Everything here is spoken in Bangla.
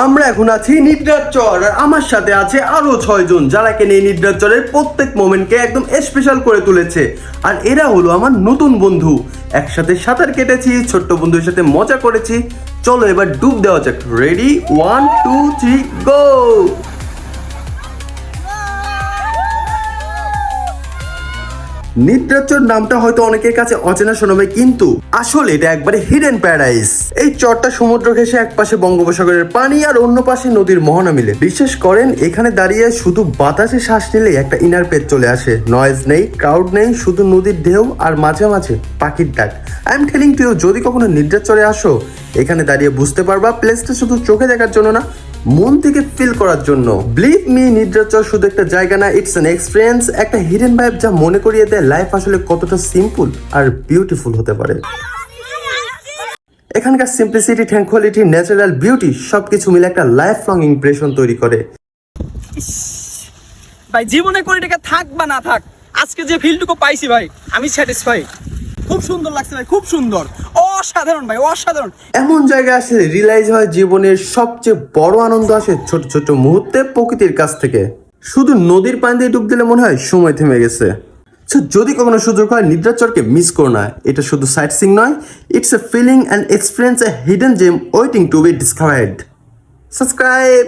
আমরা এখন আছি নিদ্রার চর, আর আমার সাথে আছে আরো 6 জন যারা কিনা এই নিদ্রার চরের প্রত্যেক মোমেন্টকে একদম স্পেশাল করে তুলেছে। আর এরা হলো আমার নতুন বন্ধু, একসাথে সাঁতার কেটেছি, ছোট্ট বন্ধুর সাথে মজা করেছি। চলো এবার ডুব দেওয়া যাক। রেডি, 1 2 3 গো। নিদ্রাচর নামটা হয়তো অনেকের কাছে অচেনা শোনাবে, কিন্তু আসলে এটা একবারে হিডেন প্যারাডাইস। এই চরটা সমুদ্র ঘেঁষে এক পাশে বঙ্গোপসাগরের পানি আর অন্য পাশে নদীর মোহনা মিলে। বিশ্বাস করেন, এখানে দাঁড়িয়ে শুধু বাতাসে শ্বাস নিলে একটা ইনার পেজ চলে আসে। নয়েজ নেই, ক্রাউড নেই, শুধু নদীর ঢেউ আর মাঝে মাঝে পাখির ডাক। I am telling to you, যদি কখনো নিদ্রাচরে আসো, এখানে দাঁড়িয়ে বুঝতে পারবা প্লেসটা শুধু চোখে দেখার জন্য না, মন থেকে ফিল করার জন্য। বিলিভ মি, নিদ্রাচর শুধু একটা জায়গা না, ইটস অ্যান এক্সপিরিয়েন্স, একটা হিডেন ভাইব যা মনে করিয়ে দেয় লাইফ আসলে কতটা সিম্পল আর বিউটিফুল হতে পারে। এখানকার সিম্পলিসিটি, ট্র্যাঙ্কুয়ালিটি, ন্যাচারাল বিউটি সবকিছু মিলে একটা লাইফ লং ইমপ্রেশন তৈরি করে। ভাই জীবনে কোটি টাকা থাক বা না থাক, আজকে যে ফিলটুকু পাইছি ভাই, আমি স্যাটিসফাই। খুব সুন্দর লাগছে ভাই, খুব সুন্দর, অসাধারণ ভাই, অসাধারণ। এমন জায়গায় আসলে রিয়েলাইজ হয় জীবনের সবচেয়ে বড় আনন্দ আসে ছোট ছোট মুহূর্তে প্রকৃতির কাছ থেকে। শুধু নদীর পানি দিয়ে ডুব দিলে মনে হয় সময় থেমে গেছে। যদি কখনো সুযোগ হয়, নিদ্রাচরকে মিস করো না। এটা শুধু সাইট সিং নয়, it's a feeling and experience, a hidden gem waiting to be discovered. Subscribe.